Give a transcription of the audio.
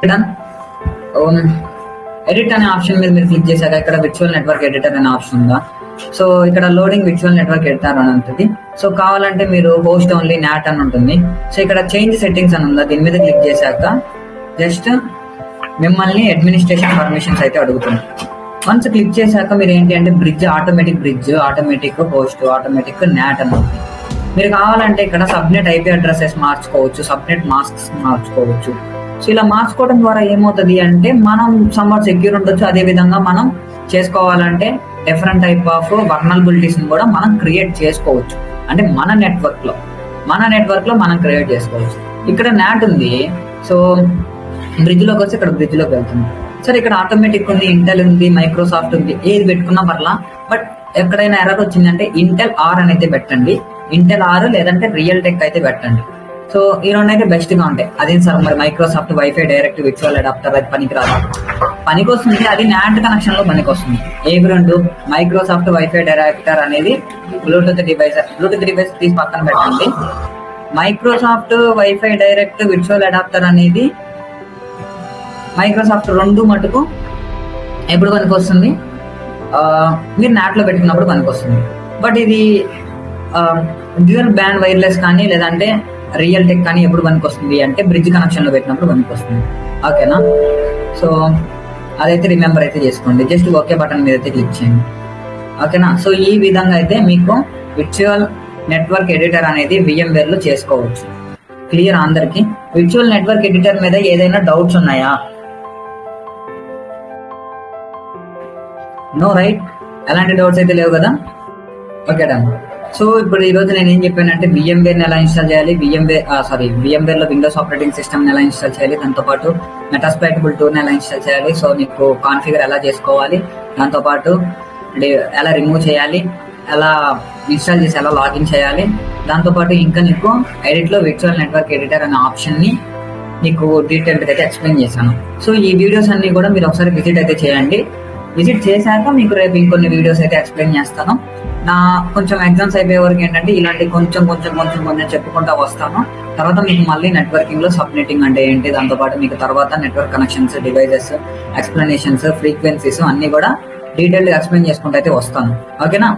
Done. Edit అనే option మీద మీరు క్లిక్ చేశాక ఇక్కడ విర్చువల్ నెట్వర్క్ ఎడిటర్ అనే ఆప్షన్ ఉందా. సో ఇక్కడ లోడింగ్ విర్చువల్ నెట్వర్క్ ఎడిటర్ అని ఉంటుంది. సో కావాలంటే మీరు హోస్ట్ ఓన్లీ నాట్ అని ఉంటుంది. సో ఇక్కడ చేంజ్ సెట్టింగ్స్ అని ఉందా, దీని మీద క్లిక్ చేశాక జస్ట్ మిమ్మల్ని అడ్మినిస్ట్రేషన్ పర్మిషన్స్ అయితే అడుగుతుంది. వన్స్ క్లిక్ చేశాక మీరు ఏంటి అంటే automatic bridge, automatic host, automatic not అని ఉంటుంది. మీరు కావాలంటే ఇక్కడ సబ్నెట్ ఐపీ అడ్రసెస్ మార్చుకోవచ్చు, సబ్నెట్ మాస్క్స్ మార్చుకోవచ్చు. సో ఇలా మార్చుకోవడం ద్వారా ఏమవుతుంది అంటే మనం సమ్వాట్ సెక్యూర్ ఉండొచ్చు. అదే విధంగా మనం చేసుకోవాలంటే డిఫరెంట్ టైప్ ఆఫ్ వర్నరబిలిటీస్ కూడా మనం క్రియేట్ చేసుకోవచ్చు. అంటే మన నెట్వర్క్ లో మనం క్రియేట్ చేసుకోవచ్చు. ఇక్కడ నాట్ ఉంది. సో బ్రిడ్జ్ లోకి వచ్చి ఇక్కడ బ్రిడ్జ్ లోకి వెళ్తుంది. సరే ఇక్కడ ఆటోమేటిక్ ఉంది, ఇంటెల్ ఉంది, మైక్రోసాఫ్ట్ ఉంది, ఏది పెట్టుకున్నా పర్లా. బట్ ఎక్కడైనా ఎర్రర్ వచ్చిందంటే ఇంటెల్ ఆర్ అనేది పెట్టండి, ఇంటెల్ ఆర్ లేదంటే రియల్ టెక్ అయితే పెట్టండి. సో ఈ రెండు అయితే బెస్ట్ గా ఉంటాయి. అదేం సార్ మరి Microsoft wifi direct virtual adapter అది పనికిరాదు. పనికొస్తుంది, అది నాట్ కనెక్షన్ లో పనికొస్తుంది. ఏవి రెండు, మైక్రోసాఫ్ట్ వైఫై డైరెక్టర్ అనేది బ్లూటూత్ డివైస్ తీసి పక్కన పెట్టండి. Microsoft wifi direct virtual adapter అనేది మైక్రోసాఫ్ట్ రెండు మటుకు ఎప్పుడు పనికొస్తుంది, మీరు నాట్ లో పెట్టుకున్నప్పుడు పనికొస్తుంది. బట్ ఇది డ్యూయల్ బ్యాండ్ వైర్లెస్ కానీ లేదంటే రియల్ టెక్ కానీ ఎప్పుడు పనికొస్తుంది అంటే బ్రిడ్జ్ కనెక్షన్ లో పెట్టినప్పుడు పనికొస్తుంది. ఓకేనా. సో అదైతే రిమెంబర్ అయితే చేసుకోండి. జస్ట్ ఓకే బటన్ మీద అయితే క్లిక్ చేయండి. ఓకేనా. సో ఈ విధంగా అయితే మీకు విర్చువల్ నెట్వర్క్ ఎడిటర్ అనేది VMware లో చేసుకోవచ్చు. క్లియర్ అందరికి. విర్చువల్ నెట్వర్క్ ఎడిటర్ మీద ఏదైనా డౌట్స్ ఉన్నాయా? నో రైట్, ఎలాంటి డౌట్స్ అయితే లేవు కదా. Okay done. సో ఇప్పుడు ఈ రోజు నేను ఏం చెప్పానంటే VMware ఎలా ఇన్స్టాల్ చేయాలి, VMware లో విండోస్ ఆపరేటింగ్ సిస్టమ్ ఎలా ఇన్స్టాల్ చేయాలి, దాంతోపాటు మెటాస్ప్లైటబుల్ టూల్ ఎలా ఇన్స్టాల్ చేయాలి, సో నీకు కాన్ఫిగర్ ఎలా చేసుకోవాలి, దాంతోపాటు ఎలా రిమూవ్ చేయాలి, ఎలా ఇన్స్టాల్ చేసి ఎలా లాగిన్ చేయాలి, దాంతోపాటు ఇంకా నీకు ఎడిట్ లో విర్చువల్ నెట్వర్క్ ఎడిటర్ అనే ఆప్షన్ ని నీకు డీటెయిల్డ్ అయితే ఎక్స్ప్లెయిన్ చేశాను. సో ఈ వీడియోస్ అన్ని కూడా మీరు ఒకసారి విజిట్ అయితే చేయండి. విజిట్ చేశాక మీకు రేపు ఇంకొన్ని వీడియోస్ అయితే ఎక్స్ప్లెయిన్ చేస్తాను. నా కొంచెం ఎగ్జామ్స్ అయిపోయే వరకు ఏంటంటే ఇలాంటి కొంచెం చెప్పుకుంటా వస్తాను. తర్వాత మీకు మళ్ళీ నెట్వర్కింగ్ లో సబ్నెటింగ్ అంటే ఏంటి, దాంతోపాటు మీకు తర్వాత network connections, devices, explanations, frequencies అన్ని కూడా డీటెయిల్డ్ ఎక్స్ప్లెయిన్ చేసుకుంటూ అయితే వస్తాను. ఓకేనా.